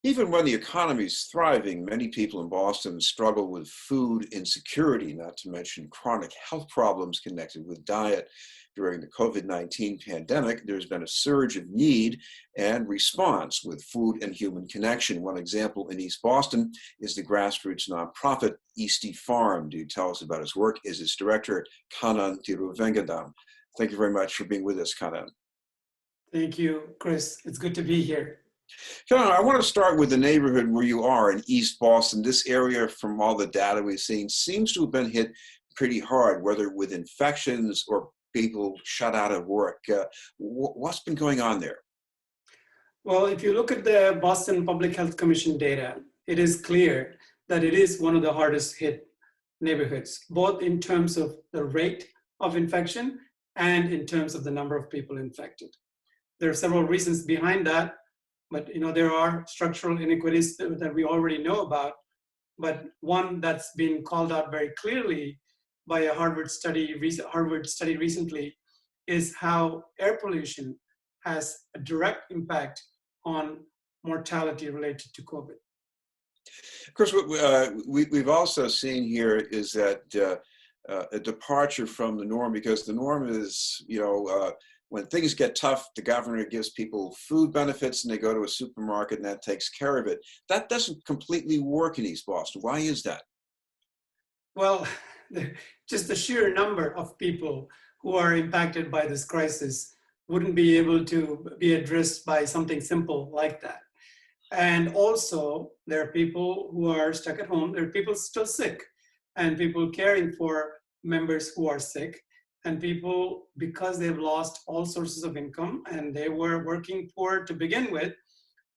Even when the economy is thriving, many people in Boston struggle with food insecurity, not to mention chronic health problems connected with diet. During the COVID-19 pandemic, there's been a surge of need and response with food and human connection. One example in East Boston is the grassroots nonprofit Eastie Farm. To tell us about his work is its director, Kannan Thiruvengadam. Thank you very much for being with us, Kannan. Thank you, Chris. It's good to be here. John, I want to start with the neighborhood where you are in East Boston. This area, from all the data we've seen, seems to have been hit pretty hard, whether with infections or people shut out of work. What's been going on there? Well, if you look at the Boston Public Health Commission data, it is clear that it is one of the hardest hit neighborhoods, both in terms of the rate of infection and in terms of the number of people infected. There are several reasons behind that, but there are structural inequities that we already know about. But one that's been called out very clearly by a Harvard study recently is how air pollution has a direct impact on mortality related to COVID. Of course, what we've also seen here is that a departure from the norm, because the norm is, when things get tough, the governor gives people food benefits and they go to a supermarket and that takes care of it. That doesn't completely work in East Boston. Why is that? Well, just the sheer number of people who are impacted by this crisis wouldn't be able to be addressed by something simple like that. And also, there are people who are stuck at home. There are people still sick and people caring for members who are sick. And people, because they've lost all sources of income and they were working poor to begin with,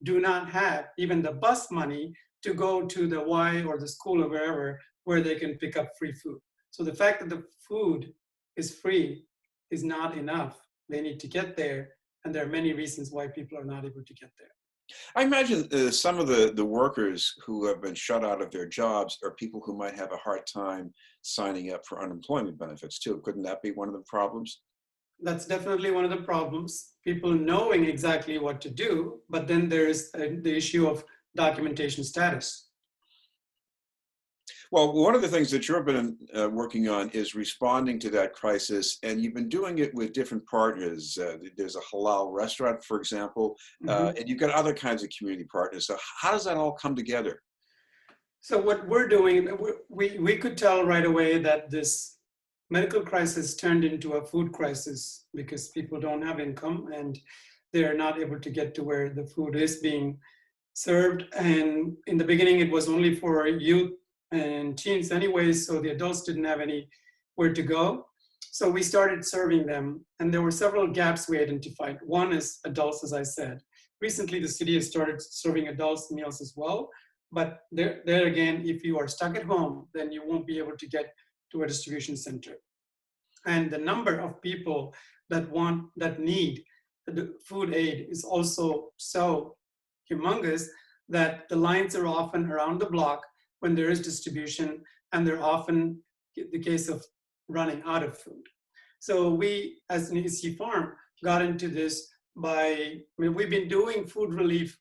do not have even the bus money to go to the Y or the school or wherever where they can pick up free food. So the fact that the food is free is not enough. They need to get there. And there are many reasons why people are not able to get there. I imagine some of the workers who have been shut out of their jobs are people who might have a hard time signing up for unemployment benefits too. Couldn't that be one of the problems? That's definitely one of the problems. People knowing exactly what to do, but then there's the issue of documentation status. Well, one of the things that you've been working on is responding to that crisis, and you've been doing it with different partners. There's a halal restaurant, for example, and you've got other kinds of community partners. So how does that all come together? So what we're doing, we could tell right away that this medical crisis turned into a food crisis because people don't have income and they're not able to get to where the food is being served. And in the beginning, it was only for youth and teens anyways, so the adults didn't have anywhere to go. So we started serving them, and there were several gaps we identified. One is adults, as I said. Recently, the city has started serving adults meals as well, but there again, if you are stuck at home, then you won't be able to get to a distribution center. And the number of people that need the food aid is also so humongous that the lines are often around the block when there is distribution, and they're often the case of running out of food. So we, as an Eastie Farm, got into this we've been doing food relief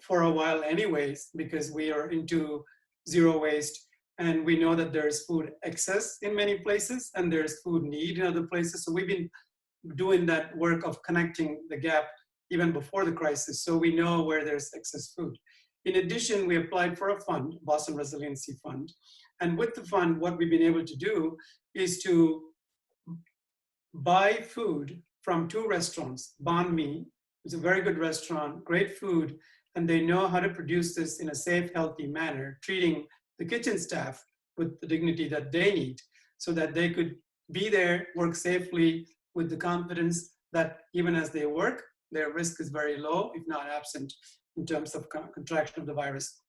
for a while anyways, because we are into zero waste, and we know that there's food excess in many places, and there's food need in other places. So we've been doing that work of connecting the gap even before the crisis, so we know where there's excess food. In addition, we applied for a fund, Boston Resiliency Fund. And with the fund, what we've been able to do is to buy food from two restaurants. Banh Mi is a very good restaurant, great food, and they know how to produce this in a safe, healthy manner, treating the kitchen staff with the dignity that they need so that they could be there, work safely with the confidence that even as they work, their risk is very low, if not absent, in terms of contraction of the virus.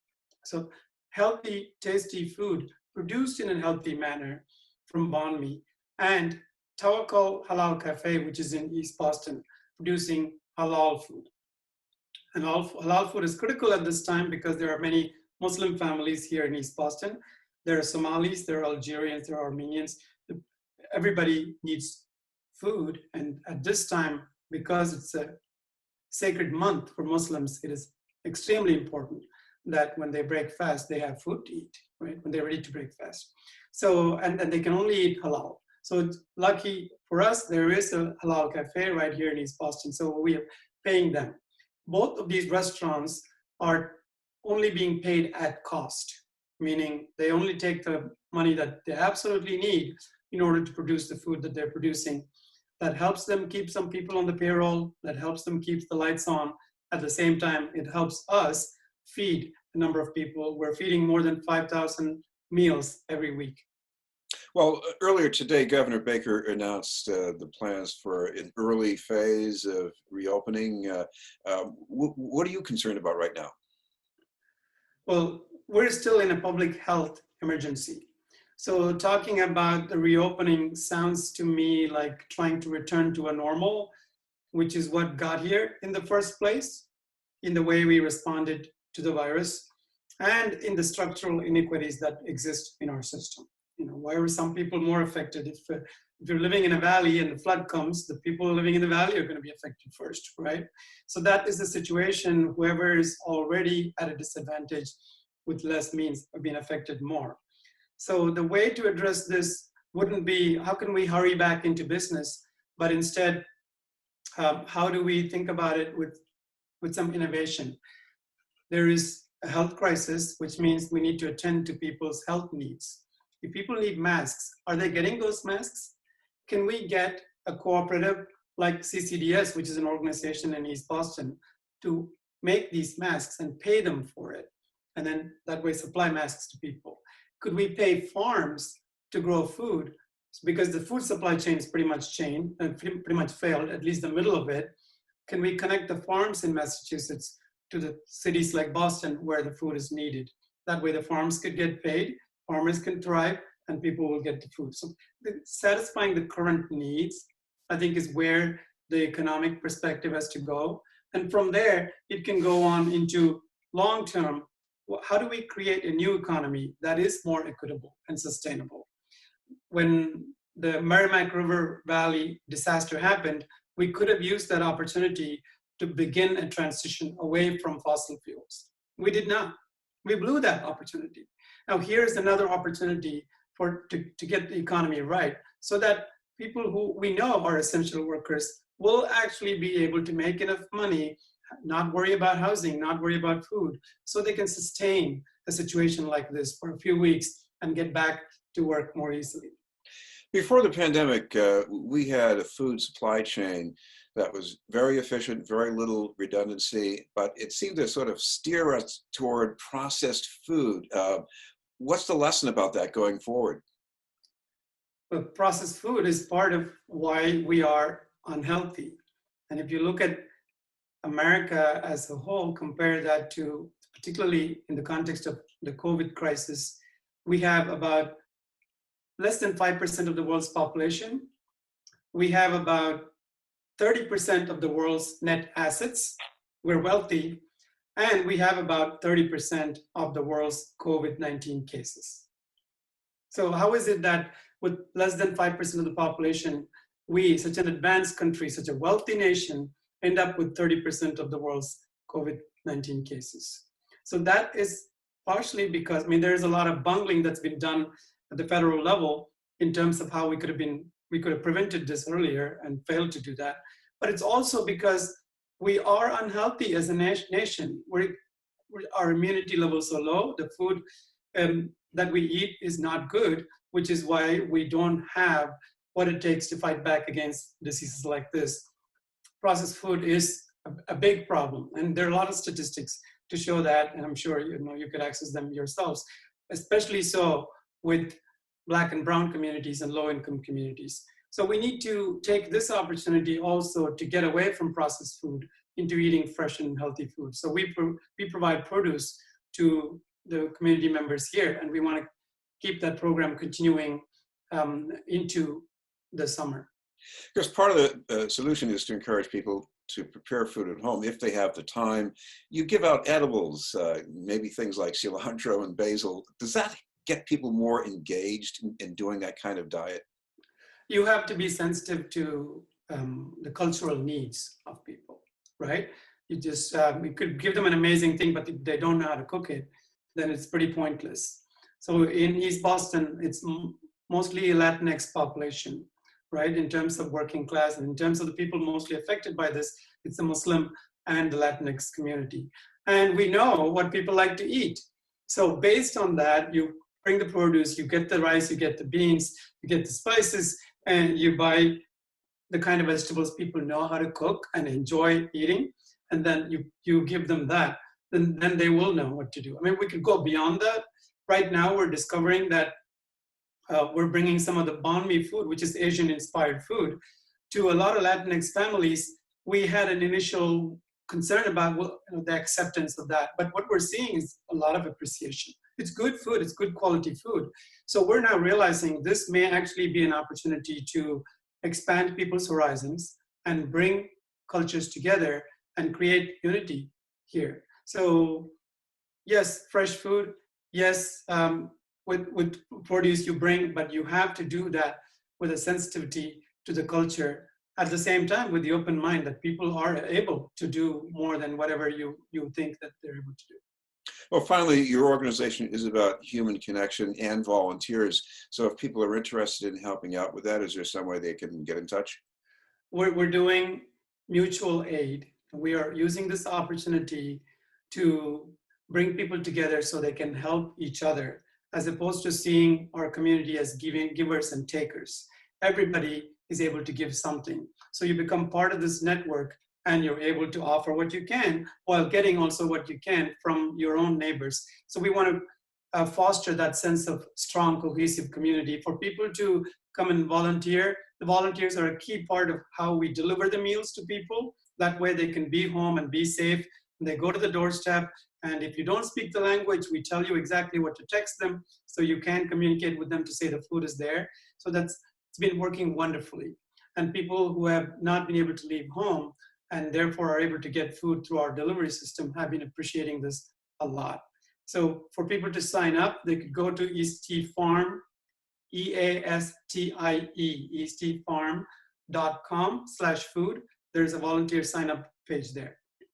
So healthy, tasty food produced in a healthy manner from Banh Mi, and Tawakkal Halal Cafe, which is in East Boston, producing halal food. And halal food is critical at this time because there are many Muslim families here in East Boston. There are Somalis, there are Algerians, there are Armenians. Everybody needs food, and at this time, because it's a sacred month for Muslims, it is extremely important that when they break fast, they have food to eat, right? When they're ready to break fast. So, and they can only eat halal. So it's lucky for us, there is a halal cafe right here in East Boston. So we are paying them. Both of these restaurants are only being paid at cost, meaning they only take the money that they absolutely need in order to produce the food that they're producing. That helps them keep some people on the payroll, that helps them keep the lights on. At the same time, it helps us feed a number of people. We're feeding more than 5,000 meals every week. Well, earlier today, Governor Baker announced the plans for an early phase of reopening. What are you concerned about right now? Well, we're still in a public health emergency. So talking about the reopening sounds to me like trying to return to a normal, which is what got here in the first place, in the way we responded to the virus, and in the structural inequities that exist in our system. You know, why are some people more affected? If you're living in a valley and the flood comes, the people living in the valley are going to be affected first, right? So that is the situation. Whoever is already at a disadvantage with less means are being affected more. So the way to address this wouldn't be how can we hurry back into business, but instead, how do we think about it with some innovation? There is a health crisis, which means we need to attend to people's health needs. If people need masks, are they getting those masks? Can we get a cooperative like CCDS, which is an organization in East Boston, to make these masks and pay them for it? And then that way supply masks to people. Could we pay farms to grow food? Because the food supply chain is pretty much pretty much failed, at least the middle of it. Can we connect the farms in Massachusetts to the cities like Boston where the food is needed? That way the farms could get paid, farmers can thrive, and people will get the food. So satisfying the current needs, I think, is where the economic perspective has to go. And from there, it can go on into long-term, how do we create a new economy that is more equitable and sustainable? When the Merrimack River Valley disaster happened, we could have used that opportunity to begin a transition away from fossil fuels. We did not. We blew that opportunity. Now here's another opportunity to get the economy right, so that people who we know are essential workers will actually be able to make enough money, not worry about housing, not worry about food, so they can sustain a situation like this for a few weeks and get back to work more easily. Before the pandemic, we had a food supply chain that was very efficient, very little redundancy, but it seemed to sort of steer us toward processed food. What's the lesson about that going forward? But processed food is part of why we are unhealthy. And if you look at America as a whole, compare that to, particularly in the context of the COVID crisis, we have about less than 5% of the world's population. We have about 30% of the world's net assets. We're wealthy, and we have about 30% of the world's COVID-19 cases. So how is it that with less than 5% of the population, we, such an advanced country, such a wealthy nation, end up with 30% of the world's COVID-19 cases? So that is partially because, I mean, there's a lot of bungling that's been done at the federal level in terms of how we could have prevented this earlier and failed to do that. But it's also because we are unhealthy as a nation. Our immunity levels are low. The food that we eat is not good, which is why we don't have what it takes to fight back against diseases like this. Processed food is a big problem, and there are a lot of statistics to show that, and I'm sure you could access them yourselves, especially so with Black and brown communities and low-income communities. So we need to take this opportunity also to get away from processed food into eating fresh and healthy food. So we provide produce to the community members here, and we want to keep that program continuing into the summer. Because part of the solution is to encourage people to prepare food at home if they have the time. You give out edibles, maybe things like cilantro and basil. Does that get people more engaged in doing that kind of diet? You have to be sensitive to the cultural needs of people, right? You just, you could give them an amazing thing, but if they don't know how to cook it, then it's pretty pointless. So in East Boston, it's mostly a Latinx population, right? In terms of working class, and in terms of the people mostly affected by this, it's the Muslim and the Latinx community. And we know what people like to eat. So based on that, you bring the produce, you get the rice, you get the beans, you get the spices, and you buy the kind of vegetables people know how to cook and enjoy eating. And then you give them that, then they will know what to do. I mean, we could go beyond that. Right now, we're discovering that we're bringing some of the banh mi food, which is Asian-inspired food, to a lot of Latinx families. We had an initial concern about the acceptance of that, but what we're seeing is a lot of appreciation. It's good food, it's good quality food. So we're now realizing this may actually be an opportunity to expand people's horizons and bring cultures together and create unity here. So yes, fresh food, yes, with produce you bring, but you have to do that with a sensitivity to the culture, at the same time with the open mind that people are able to do more than whatever you think that they're able to do. Well, finally, your organization is about human connection and volunteers. So if people are interested in helping out with that, is there some way they can get in touch? We're doing mutual aid. We are using this opportunity to bring people together so they can help each other, as opposed to seeing our community as givers and takers. Everybody is able to give something. So you become part of this network and you're able to offer what you can while getting also what you can from your own neighbors. So we want to foster that sense of strong, cohesive community for people to come and volunteer. The volunteers are a key part of how we deliver the meals to people. That way they can be home and be safe. And they go to the doorstep, and if you don't speak the language, we tell you exactly what to text them so you can communicate with them to say the food is there. So it's been working wonderfully. And people who have not been able to leave home and therefore are able to get food through our delivery system have been appreciating this a lot. So for people to sign up, they could go to Eastie Farm, EASTIE, eastiefarm.com/food. There's a volunteer sign up page there.